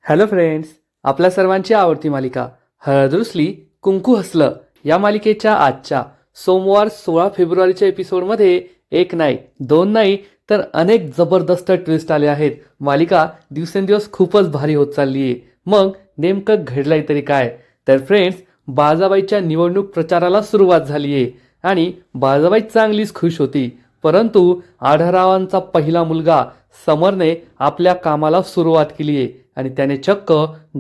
Hello friends, आपल्या सर्वांची आवडती मालिका हळद रुसली कुंकू हसलं या मालिकेच्या आजच्या सोमवार 16 फेब्रुवारीच्या एपिसोडमध्ये एक नाही दोन नाही तर अनेक जबरदस्त ट्विस्ट आले आहेत. मालिका दिवसेंदिवस खूपच भारी होत चालली आहे. मग नेमकं घडलंय तरी काय? तर फ्रेंड्स, बाळाबाईच्या निवडणूक प्रचाराला सुरुवात झाली आहे आणि बाळाबाई चांगलीच खुश होती. परंतु आढळरावांचा पहिला मुलगा समरने आपल्या कामाला सुरुवात केली आहे आणि त्याने चक्क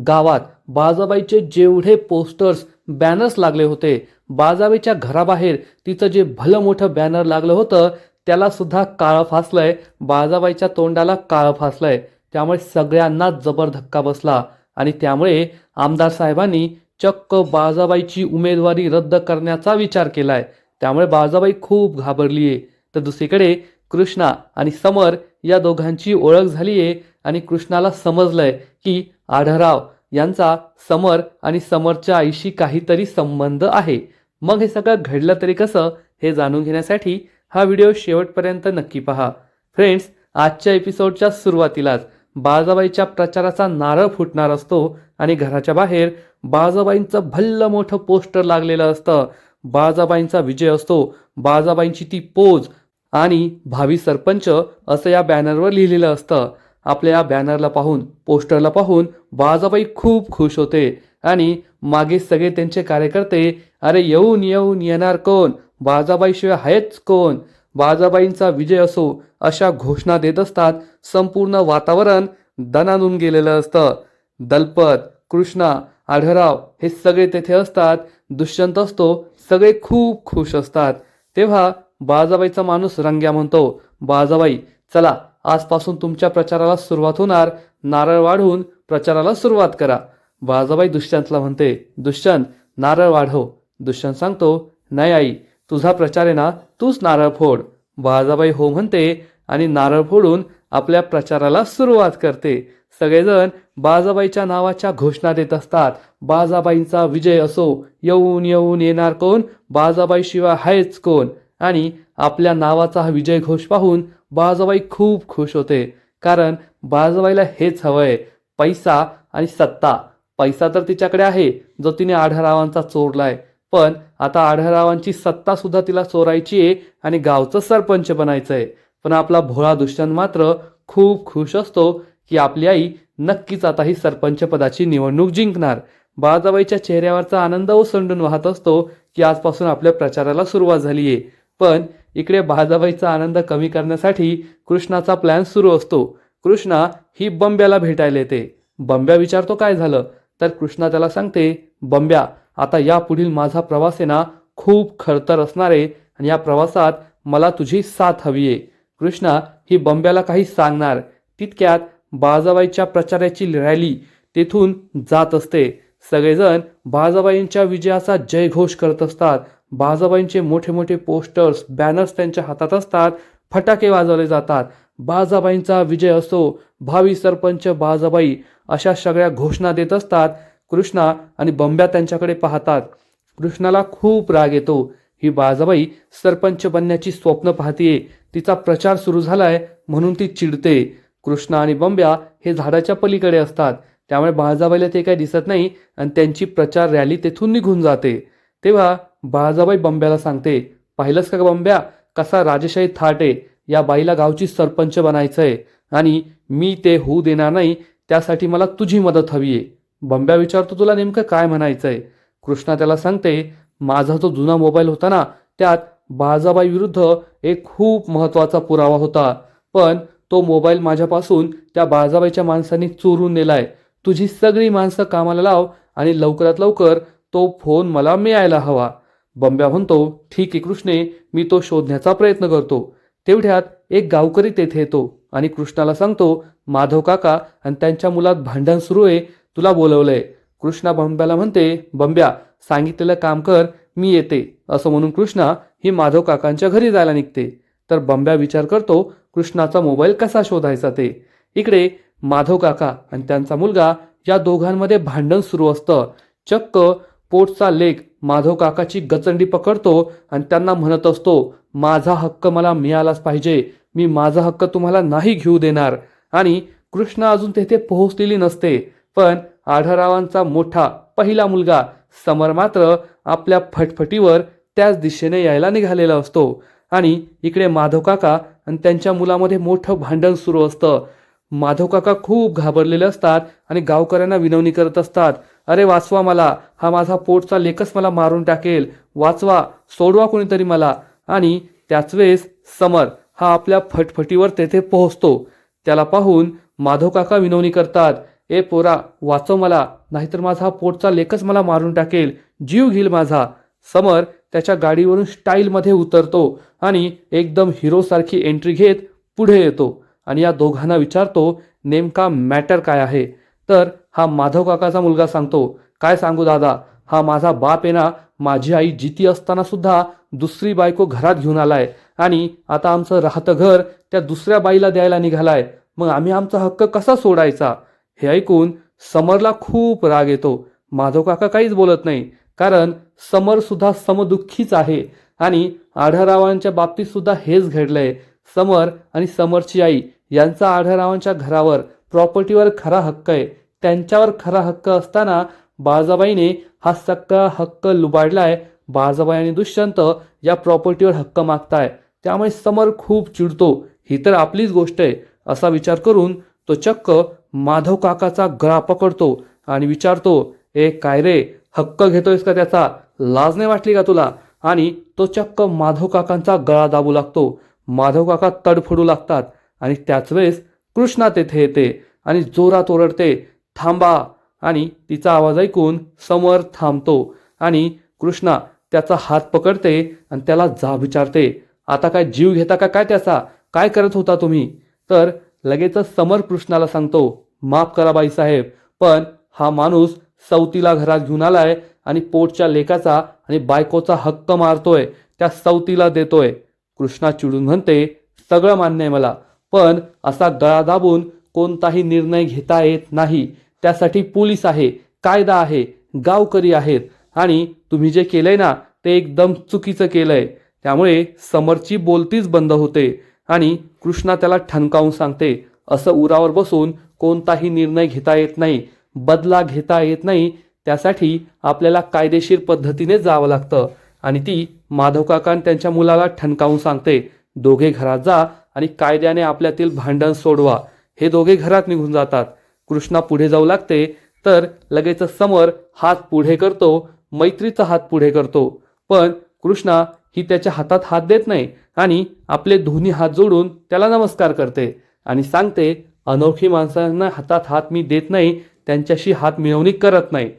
गावात बाळाबाईचे जेवढे पोस्टर्स बॅनर्स लागले होते, बाळाबाईच्या घराबाहेर तिचं जे भलं मोठं बॅनर लागलं होतं त्याला सुद्धा काळं फासलंय. बाळाबाईच्या तोंडाला काळं फासलंय. त्यामुळे सगळ्यांनाच जबर धक्का बसला आणि त्यामुळे आमदार साहेबांनी चक्क बाळाबाईची उमेदवारी रद्द करण्याचा विचार केलाय. त्यामुळे बाळाबाई खूप घाबरली आहे. तर दुसरीकडे कृष्णा आणि समर या दोघांची ओळख झाली आहे आणि कृष्णाला समजलंय की आढळराव यांचा समर आणि समरच्या आईशी काहीतरी संबंध आहे. मग हे सगळं घडलं तरी कसं हे जाणून घेण्यासाठी हा व्हिडिओ शेवटपर्यंत नक्की पहा. फ्रेंड्स, आजच्या एपिसोडच्या सुरुवातीलाच बाळाबाईच्या प्रचाराचा नारळ फुटणार असतो आणि घराच्या बाहेर बाळाबाईंचं भल्लं मोठं पोस्टर लागलेलं असतं. बाळाबाईंचा विजय असतो. बाळाबाईंची ती पोज आणि भावी सरपंच असं या बॅनरवर लिहिलेलं असतं. आपल्या या बॅनरला पाहून, पोस्टरला पाहून बाळाबाई खूप खुश होते आणि मागे सगळे त्यांचे कार्यकर्ते अरे येऊन येऊन येणार कोण, बाळाबाईशिवाय आहेच कोण, बाळाबाईंचा विजय असो अशा घोषणा देत असतात. संपूर्ण वातावरण दणानून गेलेलं असतं. दलपत, कृष्णा, आढळराव हे सगळे तेथे असतात. दुष्यंत असतो. सगळे खूप खुश असतात. तेव्हा बाळाबाईचा माणूस रंग्या म्हणतो, बाळाबाई चला आजपासून तुमच्या प्रचाराला सुरुवात होणार, नारळ वाढवून प्रचाराला सुरुवात करा. बाळाबाई दुष्यंतला म्हणते, दुष्यंत नारळ वाढव. दुष्यंत सांगतो, नाही आई, तुझा प्रचार आहे ना, तूच नारळ फोड. बाळाबाई हो म्हणते आणि नारळ फोडून आपल्या प्रचाराला सुरुवात करते. सगळेजण बाळाबाईच्या नावाच्या घोषणा देत असतात. बाळाबाईंचा विजय असो, येऊन येऊन येणार कोण, बाळाबाईशिवाय आहेच कोण. आणि आपल्या नावाचा हा विजय घोष पाहून बाळाबाई खूप खुश होते. कारण बाळाबाईला हेच हवंय, पैसा आणि सत्ता. पैसा तर तिच्याकडे आहे जो तिने आढळरावांचा चोरलाय, पण आता आढळरावांची सत्ता सुद्धा तिला चोरायची आहे आणि गावचं सरपंच बनायचंय. पण आपला भोळा दुष्यंत मात्र खूप खुश असतो की आपली आई नक्कीच आता ही सरपंच पदाची निवडणूक जिंकणार. बाळाबाईच्या चेहऱ्यावरचा आनंद ओसंडून वाहत असतो की आजपासून आपल्या प्रचाराला सुरुवात झाली आहे. पण इकडे बाळाबाईचा आनंद कमी करण्यासाठी कृष्णाचा प्लॅन सुरू असतो. कृष्णा ही बंब्याला भेटायला येते. बंब्या विचारतो काय झालं, तर कृष्णा त्याला सांगते, बंब्या आता या पुढील माझा प्रवास आहे ना खूप खडतर असणार आहे आणि या प्रवासात मला तुझी साथ हवी आहे. कृष्णा ही बंब्याला काही सांगणार तितक्यात बाळाबाईच्या प्रचाराची रॅली तेथून जात असते. सगळेजण बाळाबाईंच्या विजयाचा जयघोष करत असतात. बाळाबाईंचे मोठे मोठे पोस्टर्स, बॅनर्स त्यांच्या हातात असतात. फटाके वाजवले जातात. बाळाबाईंचा विजय असो, भावी सरपंच बाळाबाई अशा सगळ्या घोषणा देत असतात. कृष्णा आणि बंब्या त्यांच्याकडे पाहतात. कृष्णाला खूप राग येतो. ही बाळाबाई सरपंच बनण्याची स्वप्न पाहतीये. तिचा प्रचार सुरू झालाय म्हणून ती चिडते. कृष्णा आणि बंब्या हे झाडाच्या पलीकडे असतात. त्यामुळे बाळाबाईला ते काही दिसत नाही आणि त्यांची प्रचार रॅली तेथून निघून जाते. तेव्हा बाळाबाई बंब्याला सांगते, पाहिलंस का बंब्या, कसा राजेशाही थाट आहे. या बाईला गावची सरपंच बनायचंय आणि मी ते होऊ देणार नाही. त्यासाठी मला तुझी मदत हवी आहे. बंब्या विचारतो, तुला नेमकं काय म्हणायचंय? कृष्णा त्याला सांगते, माझा जो जुना मोबाईल होता ना, त्यात बाळाबाई विरुद्ध एक खूप महत्त्वाचा पुरावा होता, पण तो मोबाईल माझ्यापासून त्या बाळाबाईच्या माणसांनी चोरून नेलाय. तुझी सगळी माणसं कामाला लाव आणि लवकरात लवकर तो फोन मला मिळायला हवा. बंब्या म्हणतो, ठीक आहे कृष्णे, मी तो शोधण्याचा प्रयत्न करतो. तेवढ्यात एक गावकरी तेथे येतो आणि कृष्णाला सांगतो, माधव काका आणि त्यांच्या मुलात भांडण सुरू आहे, तुला बोलवलंय. कृष्णा बंब्याला म्हणते, बंब्या सांगितलेलं काम कर, मी येते. असं म्हणून कृष्णा ही माधव काकांच्या घरी जायला निघते. तर बंब्या विचार करतो कृष्णाचा मोबाईल कसा शोधायचा ते. इकडे माधव काका आणि त्यांचा मुलगा या दोघांमध्ये भांडण सुरू असतं. चक्क पोटचा लेक माधव काकाची गचंडी पकडतो आणि त्यांना म्हणत असतो, माझा हक्क मला मिळालाच पाहिजे, मी माझा हक्क तुम्हाला नाही घेऊ देणार. आणि कृष्णा अजून तेथे पोहोचलेली नसते. पण आढळरावांचा मोठा पहिला मुलगा समर मात्र आपल्या फटफटीवर त्याच दिशेने यायला निघालेला असतो. आणि इकडे माधव काका आणि त्यांच्या मुलामध्ये मोठं भांडण सुरू असतं. माधव काका खूप घाबरलेले असतात आणि गावकऱ्यांना विनवणी करत असतात, अरे वाचवा मला, हा माझा पोटचा लेकच मला मारून टाकेल, वाचवा, सोडवा कोणीतरी मला. आणि त्याच वेळेस समर हा आपल्या फटफटीवर तेथे पोहोचतो. त्याला पाहून माधव काका विनवणी करतात, ए पोरा वाचव मला, नाहीतर माझा पोटचा लेकच मला मारून टाकेल, जीव घेईल माझा. समर त्याच्या गाडीवरून स्टाईलमध्ये उतरतो आणि एकदम हिरोसारखी एंट्री घेत पुढे येतो आणि या दोघांना विचारतो नेमका मॅटर काय आहे. तर हा माधव काकाचा मुलगा सांगतो, काय सांगू दादा, हा माझा बाप आहे ना, माझी आई जिती असताना सुद्धा दुसरी बायको घरात घेऊन आलाय आणि आता आमचं राहतं घर त्या दुसऱ्या बाईला द्यायला निघालाय, मग आम्ही आमचा हक्क कसा सोडायचा. हे ऐकून समरला खूप राग येतो. माधव काका काहीच बोलत नाही, कारण समर सुद्धा समदुःखीच आहे आणि आढळरावांच्या बाबतीत सुद्धा हेच घडलंय. समर आणि समरची आई यांचा आढळरावांच्या घरावर प्रॉपर्टीवर खरा हक्क आहे. त्यांच्यावर खरा हक्क असताना बाळजाबाईने हा सगळा हक्क लुबाडलाय. बाळजाबाई आणि दुष्यंत या प्रॉपर्टीवर हक्क मागताय, त्यामुळे समर खूप चिडतो. ही तर आपलीच गोष्ट आहे असा विचार करून तो चक्क माधव काकाचा गळा पकडतो आणि विचारतो, ए काय रे, हक्क घेतोयस का त्याचा, लाज नाही वाटली का तुला. आणि तो चक्क माधव काकांचा गळा दाबू लागतो. माधव काका तडफडू लागतात आणि त्याच वेळेस कृष्णा तेथे येते आणि जोरात ओरडते, थांबा. आणि तिचा आवाज ऐकून समर थांबतो आणि कृष्णा त्याचा हात पकडते आणि त्याला जाब विचारते, आता काय जीव घेता का काय त्याचा, काय करत होता तुम्ही. तर लगेचच समर कृष्णाला सांगतो, माफ करा बाईसाहेब, पण हा माणूस सवतीला घरात घेऊन आलाय आणि पोटच्या लेकाचा आणि बायकोचा हक्क मारतोय, त्या सवतीला देतोय. कृष्णा चिडून म्हणते, सगळं मान्य आहे मला, पण असा गळा दाबून कोणताही निर्णय घेता येत नाही. त्यासाठी पोलीस आहे, कायदा आहे, गावकरी आहेत आणि तुम्ही जे केलंय ना ते एकदम चुकीचं केलंय. त्यामुळे समरची बोलतीच बंद होते आणि कृष्णा त्याला ठणकावून सांगते, असं उरावर बसून कोणताही निर्णय घेता येत नाही, बदला घेता येत नाही. त्यासाठी आपल्याला कायदेशीर पद्धतीने जावं लागतं. आणि ती माधव काका त्यांच्या मुलाला ठणकावून सांगते, दोघे घरात जा आणि कायद्याने आपल्यातील भांडण सोडवा. हे दोघे घरात निघून जातात. कृष्णा पुढे जाऊ लागते तर लगेचच समर हात पुढे करतो, मैत्रीचा हात पुढे करतो. पण कृष्णा ही त्याच्या हातात हात देत नाही आणि आपले दोन्ही हात जोडून त्याला नमस्कार करते आणि सांगते, अनोळखी माणसांना हातात हात मी देत नाही, त्यांच्याशी हात मिळवणी करत नाही.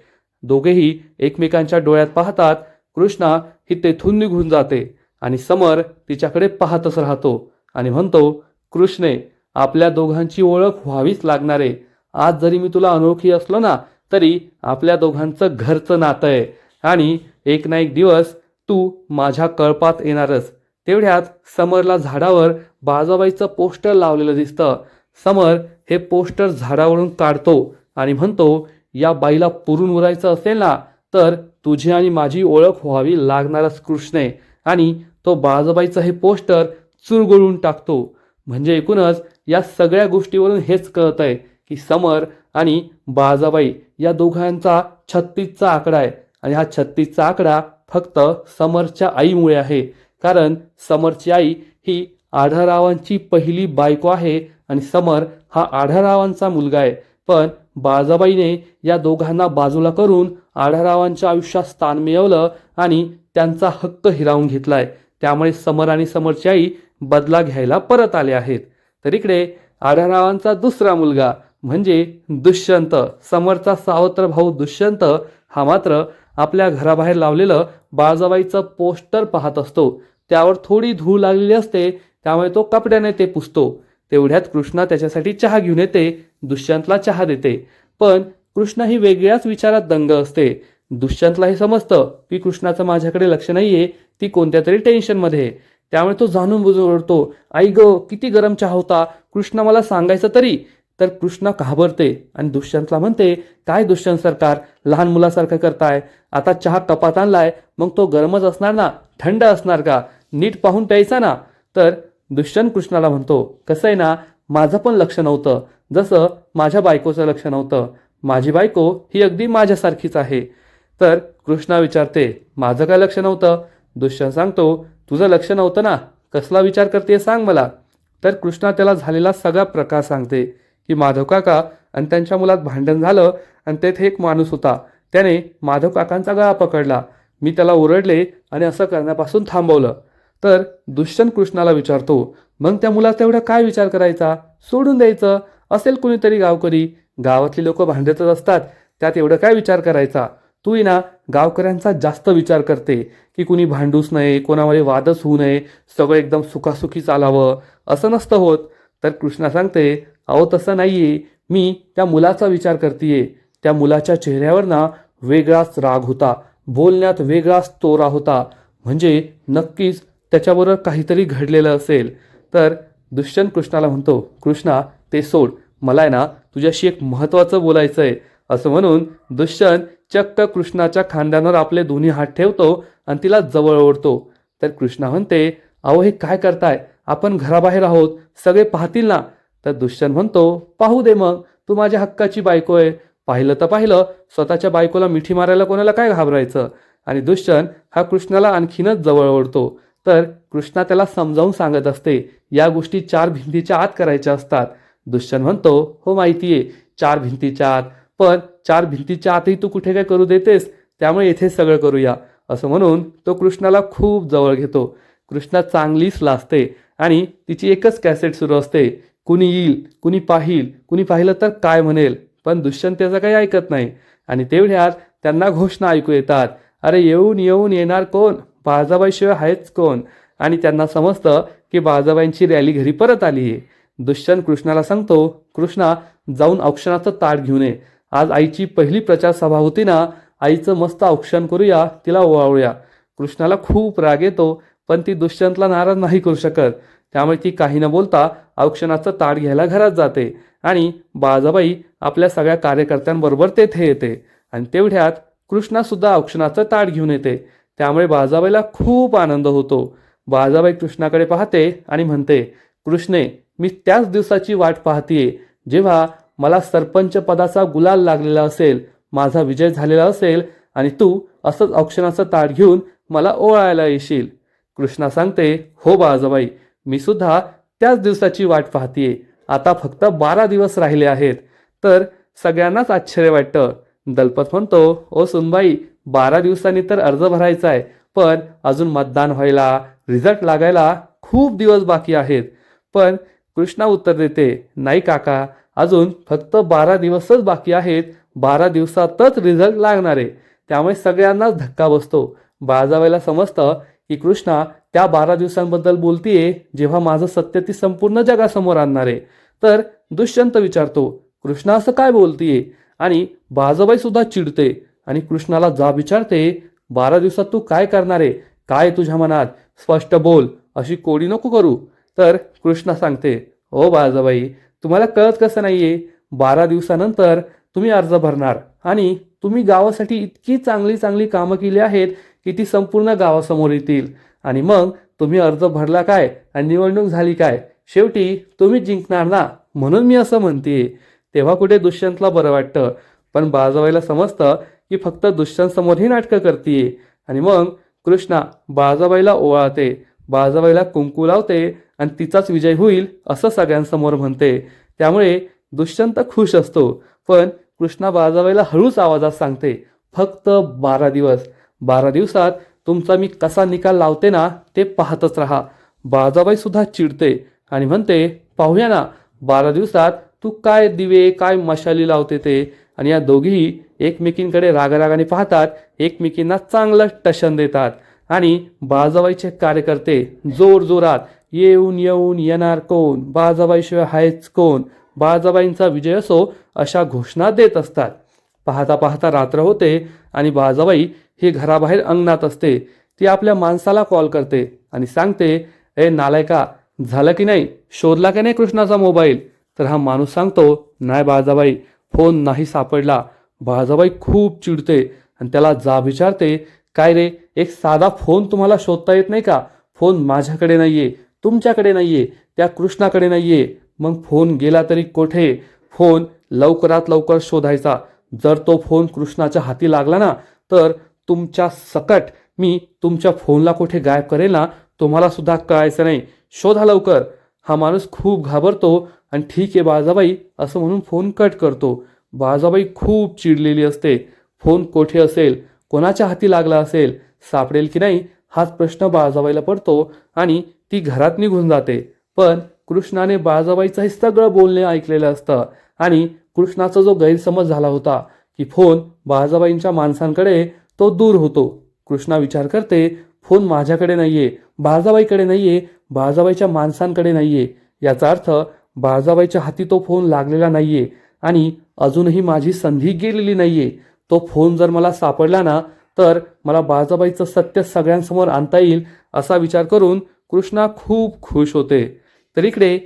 दोघेही एकमेकांच्या डोळ्यात पाहतात. कृष्णा ही तेथून निघून जाते आणि समर तिच्याकडे पाहतच राहतो आणि म्हणतो, कृष्णे, आपल्या दोघांची ओळख व्हावीच लागणार आहे. आज जरी मी तुला अनोळखी असलो ना तरी आपल्या दोघांचं घरचं नातं आहे आणि एक ना एक दिवस तू माझ्या कळपात येणारच. तेवढ्यात समरला झाडावर बाळजाबाईचं पोस्टर लावलेलं दिसतं. समर हे पोस्टर झाडावरून काढतो आणि म्हणतो, या बाईला पुरून उरायचं असेल ना तर तुझी आणि माझी ओळख व्हावी लागणारच कृष्णे. आणि तो बाळजाबाईचं हे पोस्टर चुरगळून टाकतो. म्हणजे एकूणच या सगळ्या गोष्टीवरून हेच कळत आहे की समर आणि बाळजाबाई या दोघांचा 36चा आकडा आहे आणि हा 36चा आकडा फक्त समरच्या आईमुळे आहे. कारण समरची आई ही आढळरावांची पहिली बायको आहे आणि समर हा आढळरावांचा मुलगा आहे. पण बाळजाबाईने या दोघांना बाजूला करून आढळरावांच्या आयुष्यात स्थान मिळवलं आणि त्यांचा हक्क हिरावून घेतलाय. त्यामुळे समर आणि समरची आई बदला घ्यायला परत आले आहेत. तर इकडे आढळरावांचा दुसरा मुलगा म्हणजे दुष्यंत, समरचा सावत्र भाऊ दुष्यंत, हा मात्र आपल्या घराबाहेर लावलेलं बाळजाबाईचं पोस्टर पाहत असतो. त्यावर थोडी धूळ लागलेली असते, त्यामुळे तो कपड्याने ते पुसतो. तेवढ्यात कृष्णा त्याच्यासाठी चहा घेऊन येते, दुष्यंतला चहा देते. पण कृष्णा ही वेगळ्याच विचारात दंग असते. दुष्यंतला हे समजतं की कृष्णाचं माझ्याकडे लक्ष नाहीये, ती कोणत्या तरी टेन्शनमध्ये आहे. त्यामुळे तो जाणून बुजून ओरडतो, आई गो किती गरम चहा होता, कृष्णा मला सांगायचं तरी. तर कृष्णा घाबरते आणि दुष्यंतला म्हणते, काय दुष्यंत सरकार, लहान मुलासारखं करताय, आता चहा कपात आणलाय, मग तो गरमच असणार ना, थंड असणार का, नीट पाहून प्यायचा ना. तर दुष्यंत कृष्णाला म्हणतो, कसं आहे ना, माझं पण लक्ष नव्हतं, जसं माझ्या बायकोचं लक्ष नव्हतं. माझी बायको ही अगदी माझ्यासारखीच आहे. तर कृष्णा विचारते, माझं काय लक्ष नव्हतं? दुष्यंत सांगतो, तुझं लक्ष नव्हतं ना, कसला विचार करते सांग मला. तर कृष्णा त्याला झालेला सगळा प्रकार सांगते की माधव काका आणि त्यांच्या मुलात भांडण झालं आणि तेथे एक माणूस होता, त्याने माधव काकांचा गळा पकडला. मी त्याला ओरडले आणि असं करण्यापासून थांबवलं. तर दुष्यंत कृष्णाला विचारतो, मग त्या मुलाचा एवढा काय विचार करायचा? सोडून द्यायचं. असेल कुणीतरी गावकरी, गावातली लोक भांडतच असतात, त्यात एवढं काय विचार करायचा? तू ना गावकऱ्यांचा जास्त विचार करते की कुणी भांडूच नये, कोणामध्ये वादच होऊ नये, सगळं एकदम सुखासुखी चालावं. असं नसतं होत. तर कृष्णा सांगते, अहो तसं नाहीये, मी त्या मुलाचा विचार करतीये. त्या मुलाच्या चेहऱ्यावर ना वेगळाच राग होता, बोलण्यात वेगळाच तोरा होता, म्हणजे नक्कीच त्याच्याबरोबर काहीतरी घडलेलं असेल. तर दुष्यंत कृष्णाला म्हणतो, कृष्णा ते सोड, मला आहे ना तुझ्याशी एक महत्त्वाचं बोलायचं आहे. असं म्हणून दुष्यंत चक्क कृष्णाच्या खांद्यावर आपले दोन्ही हात ठेवतो आणि तिला जवळ ओढतो. तर कृष्णा म्हणते, अहो हे काय करताय? आपण घराबाहेर आहोत, सगळे पाहतील ना. तर दुष्यंत म्हणतो, पाहू दे मग, तू माझ्या हक्काची बायको आहे. पाहिलं तर पाहिलं, स्वतःच्या बायकोला मिठी मारायला कोणाला काय घाबरायचं? आणि दुष्यंत हा कृष्णाला आणखीनच जवळ ओढतो. तर कृष्णा त्याला समजावून सांगत असते, या गोष्टी चार भिंतीच्या आत करायच्या असतात. दुष्यंत म्हणतो, हो माहितीये, चार भिंतीच्या आत, पण चार भिंतीच्या आतही तू कुठे काय करू देतेस, त्यामुळे येथे सगळं करूया. असं म्हणून तो कृष्णाला खूप जवळ घेतो. कृष्णा चांगलीच लाजते आणि तिची एकच कॅसेट सुरू असते, कुणी येईल, कुणी पाहिलं तर काय म्हणेल. पण दुष्यंत त्याचं काही ऐकत नाही. आणि तेवढ्यात त्यांना घोषणा ऐकू येतात, अरे येऊन येऊन येणार कोण, बाळजाबाईशिवाय आहेच कोण. आणि त्यांना समजतं की बाळजाबाईंची रॅली घरी परत आली आहे. दुष्यंत कृष्णाला सांगतो, कृष्णा जाऊन औक्षणाचं ताट घेऊन ये. आज आईची पहिली प्रचार सभा होती ना, आईचं मस्त औक्षण करूया, तिला ओवाळूया. कृष्णाला खूप राग येतो, पण ती दुष्यंतला नाराज नाही करू शकत. त्यामुळे ती काही न बोलता औक्षणाचं ताट घ्यायला घरात जाते आणि बाळजाबाई आपल्या सगळ्या कार्यकर्त्यांबरोबर तेथे येते. आणि तेवढ्यात कृष्णा सुद्धा औक्षणाचं ताट घेऊन येते. त्यामुळे बाळजाबाईला खूप आनंद होतो. बाळजाबाई कृष्णाकडे पाहते आणि म्हणते, कृष्णे, मी त्याच दिवसाची वाट पाहतीये जेव्हा मला सरपंच पदाचा गुलाल लागलेला असेल, माझा विजय झालेला असेल आणि तू असंच औक्षणाचं ताट घेऊन मला ओवाळायला येशील. कृष्णा सांगते, हो बाळजाबाई, मी सुद्धा त्याच दिवसाची वाट पाहतीये. आता फक्त 12 दिवस राहिले आहेत. तर सगळ्यांनाच आश्चर्य वाटतं. दलपत म्हणतो, ओ सुनबाई, 12 दिवसांनी तर अर्ज भरायचा आहे, पण अजून मतदान व्हायला, रिझल्ट लागायला खूप दिवस बाकी आहेत. पण कृष्णा उत्तर देते, नाही काका, अजून फक्त 12 दिवसच बाकी आहेत. 12 दिवसातच रिझल्ट लागणार आहे. त्यामुळे सगळ्यांनाच धक्का बसतो. बाळजाबाईला समजतं की कृष्णा त्या 12 दिवसांबद्दल बोलतीये जेव्हा माझं सत्य ती संपूर्ण जगासमोर आणणार आहे. तर दुष्यंत विचारतो, कृष्णा असं काय बोलतीये? आणि बाळजाबाई सुद्धा चिडते आणि कृष्णाला जाब विचारते, 12 दिवसात तू काय करणार आहे? काय तुझ्या मनात? स्पष्ट बोल, अशी कोडी नको करू. तर कृष्णा सांगते, ओ बाळजाबाई, तुम्हाला कळत कसं नाहीये? 12 दिवसानंतर तुम्ही अर्ज भरणार आणि तुम्ही गावासाठी इतकी चांगली चांगली कामं केली आहेत की ती संपूर्ण गावासमोर येतील. आणि मग तुम्ही अर्ज भरला काय आणि निवडणूक झाली काय, शेवटी तुम्ही जिंकणार ना. म्हणून मी असं म्हणते. तेव्हा कुठे दुष्यंतला बरं वाटतं, पण बाळजाबाईला समजतं की फक्त दुष्यंत समोरही नाटकं करतीये. आणि मग कृष्णा बाळजाबाईला ओवाळते, बाळजाबाईला कुंकू लावते आणि तिचाच विजय होईल असं सगळ्यांसमोर म्हणते. त्यामुळे दुष्यंत खुश असतो. पण कृष्णा बाळजाबाईला हळूच आवाजात सांगते, फक्त 12 दिवस, 12 दिवसात तुमचा मी कसा निकाल लावते ना ते पाहतच राहा. बाळजाबाई सुद्धा चिडते आणि म्हणते, पाहूया ना 12 दिवसात तू काय दिवे, काय मशाली लावते ते. आणि या दोघीही एकमेकींकडे रागारागाने पाहतात, एकमेकींना चांगलं टशन देतात. आणि बाळजाबाईचे कार्यकर्ते जोर जोरात, येऊन येऊन येणार कोण, बाळजाबाईशिवाय आहेच कोण, बाळजाबाईंचा विजय असो, अशा घोषणा देत असतात. पाहता पाहता रात्र होते आणि बाळजाबाई ही घराबाहेर अंगणात असते. ती आपल्या माणसाला कॉल करते आणि सांगते, ए नालायका, झालं की नाही, शोधला की नाही कृष्णाचा मोबाईल? तर हा माणूस सांगतो, नाही बाळजाबाई, फोन नाही सापडला. बाळजाबाई खूप चिडते आणि त्याला जाब विचारते, काय रे, एक साधा फोन तुम्हाला शोधता येत नाही का? फोन माझ्याकडे नाहीये, तुमच्याकडे नाहीये, त्या कृष्णाकडे नाहीये, मग फोन गेला तरी कोठे? फोन लवकरात लवकर शोधायचा. जर तो फोन कृष्णाच्या हाती लागला ना तर तुमच्या सकट मी तुमच्या फोनला कुठे गायब करेल ना तुम्हाला सुद्धा कळायचं नाही. शोधा लवकर. हा माणूस खूप घाबरतो आणि ठीक आहे बाळजाबाई असं म्हणून फोन कट करतो. बाळजाबाई खूप चिडलेली असते. फोन कोठे असेल, कोणाच्या हाती लागला असेल, सापडेल की नाही हाच प्रश्न बाळजाबाईला पडतो आणि ती घरात निघून जाते. पण कृष्णाने बाळजाबाईचं हे सगळं बोलणे ऐकलेलं असतं आणि कृष्णाचा जो गैरसमज झाला होता की फोन बाळजाबाईंच्या माणसांकडे तो दूर होतो. कृष्णा विचार करते फोन माझ्याकडे नाहीये, बाळजाबाईकडे नाहीये, बाळजाबाईच्या माणसांकडे नाहीये. याचा अर्थ बाळजाबाईच्या हाती तो फोन लागलेला नाहीये आणि अजूनही माझी संधी गेलेली नाहीये. तो फोन जर मला सापडला ना तर मला बाळजाबाईचं सत्य सगळ्यांसमोर आणता येईल असा विचार करून कृष्णा खूप खुश होते. तर इकडे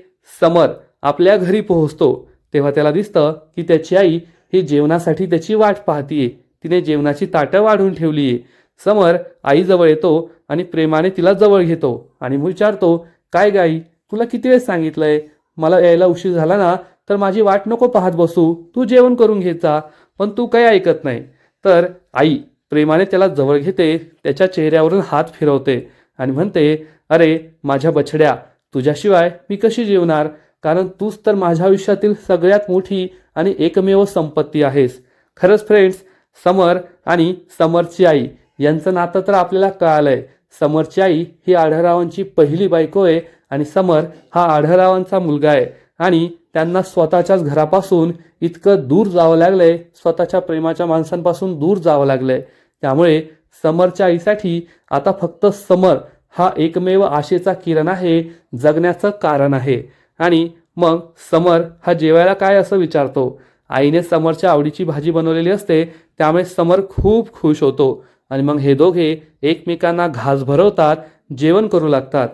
समर आपल्या घरी पोहोचतो तेव्हा त्याला दिसतं की त्याची आई ही जेवणासाठी त्याची वाट पाहतीये. तिने जेवणाची ताटं वाढून ठेवलीये. समर आईजवळ येतो आणि प्रेमाने तिला जवळ घेतो आणि विचारतो, काय गाई, तुला किती वेळ सांगितलंय, मला यायला उशीर झाला ना तर माझी वाट नको पाहत बसू, तू जेवण करून घ्यायचा, पण तू काही ऐकत नाही. तर आई प्रेमाने त्याला जवळ घेते, त्याच्या चेहऱ्यावरून हात फिरवते आणि म्हणते, अरे माझ्या बछड्या, तुझ्याशिवाय मी कशी जेवणार, कारण तूच तर माझ्या आयुष्यातील सगळ्यात मोठी आणि एकमेव संपत्ती आहेस. खरंच फ्रेंड्स, समर आणि समरची आई यांचं नातं तर आपल्याला कळालंय. समरची आई ही आढळरावांची पहिली बायको आहे आणि समर हा आढळरावांचा मुलगा आहे आणि त्यांना स्वतःच्याच घरापासून इतकं दूर जावं लागलंय, स्वतःच्या प्रेमाच्या माणसांपासून दूर जावं लागलंय. त्यामुळे समरच्या आईसाठी आता फक्त समर हा एकमेव आशेचा किरण आहे, जगण्याचं कारण आहे. आणि मग समर हा जेवायला काय असं विचारतो. आईने समरच्या आवडीची भाजी बनवलेली असते त्यामुळे समर खूप खुश होतो आणि मग हे दोघे एकमेकांना घास भरवतात, जेवण करू लागतात.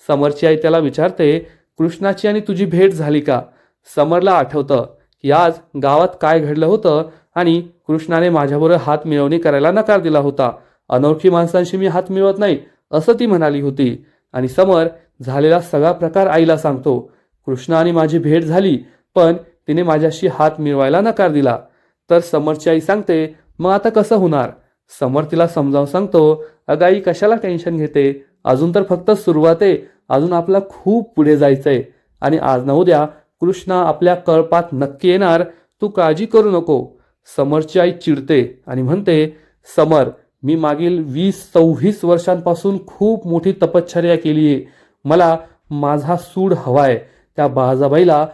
समरची आई त्याला विचारते, कृष्णाची आणि तुझी भेट झाली का. समरला आठवतं की आज गावात काय घडलं होतं आणि कृष्णाने माझ्याबरोबर हात मिळवणी करायला नकार दिला होता. अनोळखी माणसांशी मी हात मिळवत नाही असं ती म्हणाली होती. आणि समर झालेला सगळा प्रकार आईला सांगतो. कृष्णा आणि माझी भेट झाली पण तिने माझ्याशी हात मिळवायला नकार दिला. तर समरची आई सांगते, मग आता कसं होणार. समर तिला समजावून सांगतो, अगं आई कशाला टेन्शन घेते, अजून तर फक्त सुरुवात आहे, अजून आपला खूप पुढे जायचंय आणि आज ना उद्या कृष्णा आपल्या कळपात नक्की येणार, तू काळजी करू नको. समरची आई चिडते आणि म्हणते, समर मी मागील 20-26 वर्षांपासून खूप मोठी तपश्चर्या केली आहे. मला माझा सूड हवाय. त्या बाळजाबाईला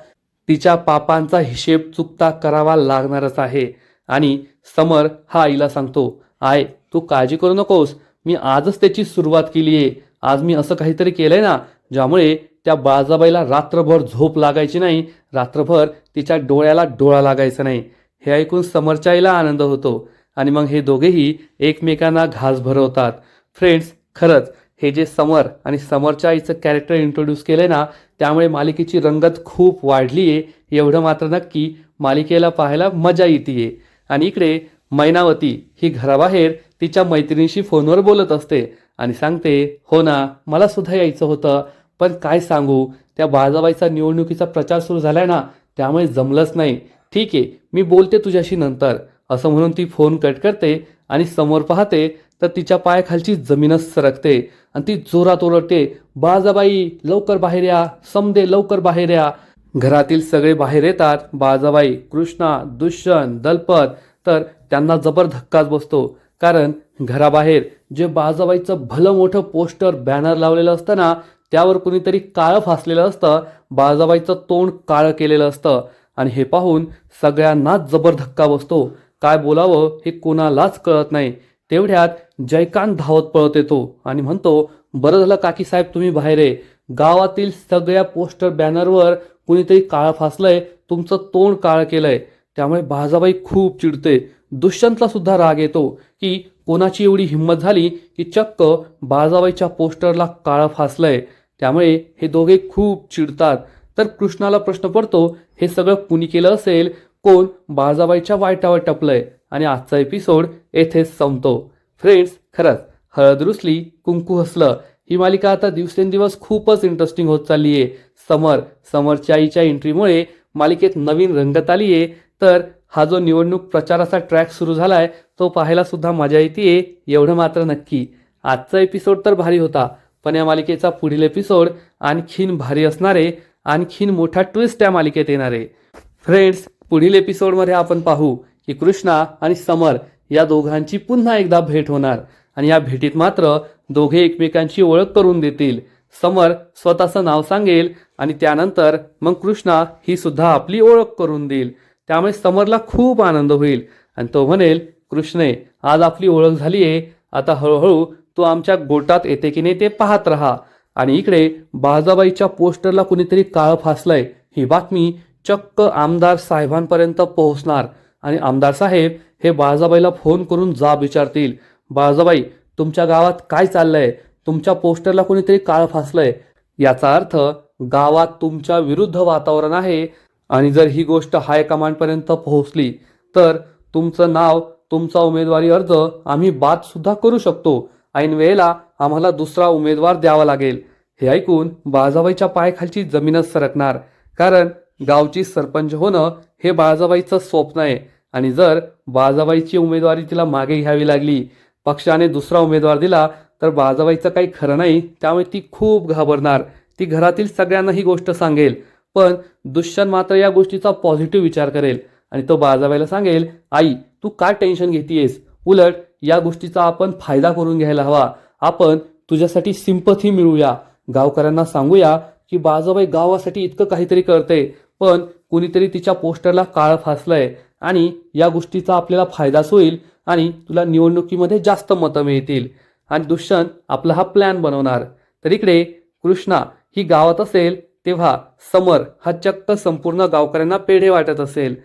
तिच्या पापांचा हिशेब चुकता करावा लागणारच आहे. आणि समर हा आईला सांगतो, आय तू काळजी करू नकोस, मी आजच त्याची सुरुवात केली आहे. आज मी असं काहीतरी केलंय ना ज्यामुळे त्या बाळजाबाईला रात्रभर झोप लागायची नाही, रात्रभर तिच्या डोळ्याला डोळा लागायचा नाही. हे ऐकून समरच्या आईला आनंद होतो आणि मग हे दोघेही एकमेकांना घास भरवतात. फ्रेंड्स, खरंच हे जे समर आणि समरच्या आईचं कॅरेक्टर इंट्रोड्यूस केलंय ना त्यामुळे मालिकेची रंगत खूप वाढली आहे, एवढं मात्र नक्की मालिकेला पाहायला मजा येते. आणि इकडे मैनावती ही घराबाहेर तिच्या मैत्रिणीशी फोनवर बोलत असते आणि सांगते, हो ना मला सुद्धा यायचं होतं पण काय सांगू, त्या बाळजाबाईचा निवडणुकीचा प्रचार सुरू झालाय ना त्यामुळे जमलंच नाही. ठीक आहे मी बोलते तुझ्याशी नंतर असं म्हणून ती फोन कट करते आणि समोर पाहते तर तिच्या पायाखालची जमीनच सरकते आणि ती जोरात ओरडते, बाळजाबाई लवकर बाहेर या, समदे लवकर बाहेर या. घरातील सगळे बाहेर येतात. बाळजाबाई, कृष्णा, दुष्यंत, दलपत, तर त्यांना जबर धक्काच बसतो कारण घराबाहेर जे बाळजाबाईचं भलं मोठं पोस्टर बॅनर लावलेलं असतं ना त्यावर कुणीतरी काळं फासलेलं असतं, बाळजाबाईचं तोंड काळं केलेलं असतं आणि हे पाहून सगळ्यांनाच जबर धक्का बसतो. काय बोलावं हे कोणालाच कळत नाही. तेवढ्यात जयकांत धावत पळत येतो आणि म्हणतो, बरं झालं काकी साहेब तुम्ही बाहेर आहे, गावातील सगळ्या पोस्टर बॅनरवर कुणीतरी काळं फासलंय, तुमचं तोंड काळं केलंय. त्यामुळे बाळजाबाई खूप चिडते. दुष्यंतला सुद्धा राग येतो की कोणाची एवढी हिंमत झाली की चक्क बाळजाबाईच्या पोस्टरला काळं फासलंय. त्यामुळे हे दोघे खूप चिडतात. तर कृष्णाला प्रश्न पडतो, हे सगळं कुणी केलं असेल, कोण बाळजाबाईच्या वाईटावर टपलंय. आणि आजचा एपिसोड येथेच संपतो. फ्रेंड्स, खरंच हळद रुसली कुंकू हसलं ही मालिका आता दिवसेंदिवस खूपच इंटरेस्टिंग होत चालली आहे. समरच्या आईच्या एंट्रीमुळे मालिकेत नवीन रंगत आली आहे. तर हा जो निवडणूक प्रचाराचा ट्रॅक सुरू झालाय तो पाहायला सुद्धा मजा येते, एवढं मात्र नक्की. आजचा एपिसोड तर भारी होता, पण या मालिकेचा पुढील एपिसोड आणखीन भारी असणारे, आणखीन मोठा ट्विस्ट या मालिकेत येणारे. फ्रेंड्स, पुढील एपिसोडमध्ये आपण पाहू की कृष्णा आणि समर या दोघांची पुन्हा एकदा भेट होणार आणि या भेटीत मात्र दोघे एकमेकांची ओळख करून देतील. समर स्वतःचं नाव सांगेल आणि त्यानंतर मग कृष्णा ही सुद्धा आपली ओळख करून देईल. त्यामुळे समरला खूप आनंद होईल आणि तो म्हणेल, कृष्णे, आज आपली ओळख झाली आहे, आता हळूहळू तू आमच्या गोटात येते की नाही ते पाहत राहा. आणि इकडे बाळजाबाईच्या पोस्टरला कुणीतरी काळं फासलंय ही बातमी चक्क आमदार साहेबांपर्यंत पोहोचणार आणि आमदार साहेब हे बाळजाबाईला फोन करून जाब विचारतील, बाळजाबाई, तुमच्या गावात काय चाललंय? तुमच्या पोस्टरला कोणीतरी काळं फासलंय. याचा अर्थ गावात तुमच्या विरुद्ध वातावरण आहे आणि जर ही गोष्ट हायकमांडपर्यंत पोहोचली तर तुमचं नाव, तुमचा उमेदवारी अर्ज आम्ही बाद सुद्धा करू शकतो. ऐन वेळेला आम्हाला दुसरा उमेदवार द्यावा लागेल. हे ऐकून बाळजाबाईच्या पायाखालची जमीनच सरकणार, कारण गावची सरपंच होणं हे बाळजाबाईचं स्वप्न आहे आणि जर बाळजाबाईची उमेदवारी तिला मागे घ्यावी लागली, पक्षाने दुसरा उमेदवार दिला तर बाळजाबाईचं काही खरं नाही. त्यामुळे ती खूप घाबरणार. ती घरातील सगळ्यांना ही गोष्ट सांगेल, पण दुष्यंत मात्र या गोष्टीचा पॉझिटिव्ह विचार करेल आणि तो बाळजाबाईला सांगेल, आई, तू काय टेन्शन घेतीयस? उलट या गोष्टीचा आपण फायदा करून घ्यायला हवा. आपण तुझ्यासाठी सिंपथी मिळवूया, गावकऱ्यांना सांगूया की बाळजाबाई गावासाठी इतकं काहीतरी करते, पण कुणीतरी तिच्या पोस्टरला काळं फासलंय आणि या गोष्टीचा आपल्याला फायदाच होईल आणि तुला निवडणुकीमध्ये जास्त मतं मिळतील. आणि दुष्यंत आपला हा प्लॅन बनवणार. तर इकडे कृष्णा ही गावात असेल तेव्हा समर हा चक्क संपूर्ण गावकऱ्यांना पेढे वाटत असेल.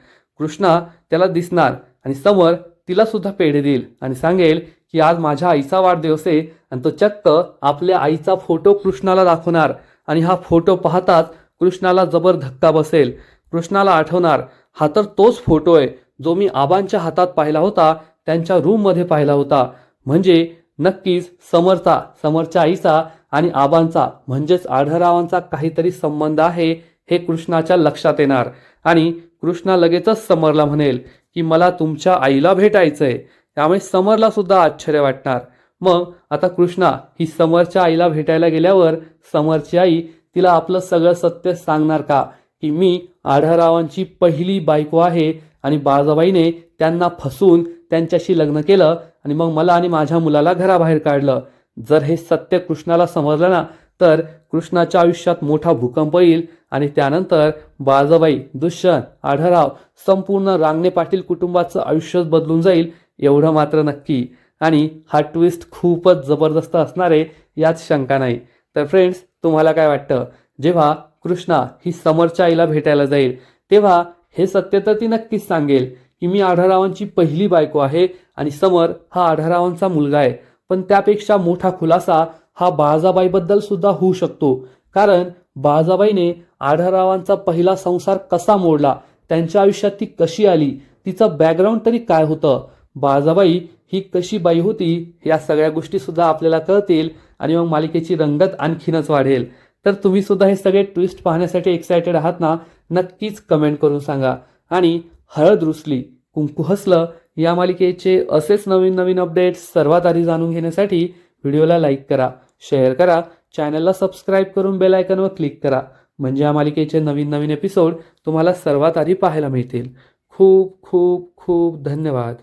कृष्णा त्याला दिसणार आणि समर तिला सुद्धा पेढे देईल आणि सांगेल की आज माझ्या आईचा वाढदिवस आहे आणि तो चक्क आपल्या आईचा फोटो कृष्णाला दाखवणार आणि हा फोटो पाहताच कृष्णाला जबर धक्का बसेल. कृष्णाला आठवणार, हा तर तोच फोटो आहे जो मी आबांच्या हातात पाहिला होता, त्यांच्या रूममध्ये पाहिला होता. म्हणजे नक्कीच समरच्या आईचा आणि आबांचा म्हणजेच आढळरावांचा काहीतरी संबंध आहे हे कृष्णाच्या लक्षात येणार आणि कृष्णा लगेचच समरला म्हणेल की मला तुमच्या आईला भेटायचंय. त्यामुळे समरला सुद्धा आश्चर्य वाटणार. मग आता कृष्णा ही समरच्या आईला भेटायला गेल्यावर समरची आई तिला आपलं सगळं सत्य सांगणार का, की मी आढळरावांची पहिली बायको आहे आणि बाळजाबाईने त्यांना फसवून त्यांच्याशी लग्न केलं आणि मग मला आणि माझ्या मुलाला घराबाहेर काढलं. जर हे सत्य कृष्णाला समजलं ना तर कृष्णाच्या आयुष्यात मोठा भूकंप येईल आणि त्यानंतर बाळजाबाई, दुष्यंत, आढळराव, संपूर्ण रांगणे पाटील कुटुंबाचं आयुष्यच बदलून जाईल, एवढं मात्र नक्की. आणि हा ट्विस्ट खूपच जबरदस्त असणार आहे, यात शंका नाही. तर फ्रेंड्स, तुम्हाला काय वाटतं? जेव्हा कृष्णा ही समरच्या आईला भेटायला जाईल तेव्हा हे सत्य तर ती नक्कीच सांगेल की मी आढळरावांची पहिली बायको आहे आणि समर हा आढळरावांचा मुलगा आहे. पण त्यापेक्षा मोठा खुलासा हा बाळजाबाईबद्दल सुद्धा होऊ शकतो, कारण बाळजाबाईने आढळरावांचा पहिला संसार कसा मोडला, त्यांच्या आयुष्यात ती कशी आली, तिचं बॅकग्राऊंड तरी काय होतं, बाळजाबाई ही कशी बाई होती, या सगळ्या गोष्टी सुद्धा आपल्याला कळतील आणि मग मालिकेची रंगत आणखीनच वाढेल. तर तुम्ही सुद्धा हे सगळे ट्विस्ट पाहण्यासाठी एक्सायटेड आहात ना? नक्कीच कमेंट करून सांगा. आणि हळद रुसली कुंकू हसलं या मालिकेचे असेच नवीन नवीन अपडेट्स सर्वात आधी जाणून घेण्यासाठी व्हिडिओला लाईक करा, शेअर करा, चॅनलला सबस्क्राईब करून बेल आयकॉनवर क्लिक करा, म्हणजे या मालिकेचे नवीन नवीन एपिसोड तुम्हाला सर्वात आधी पाहायला मिळतील. खूप खूप खूप धन्यवाद.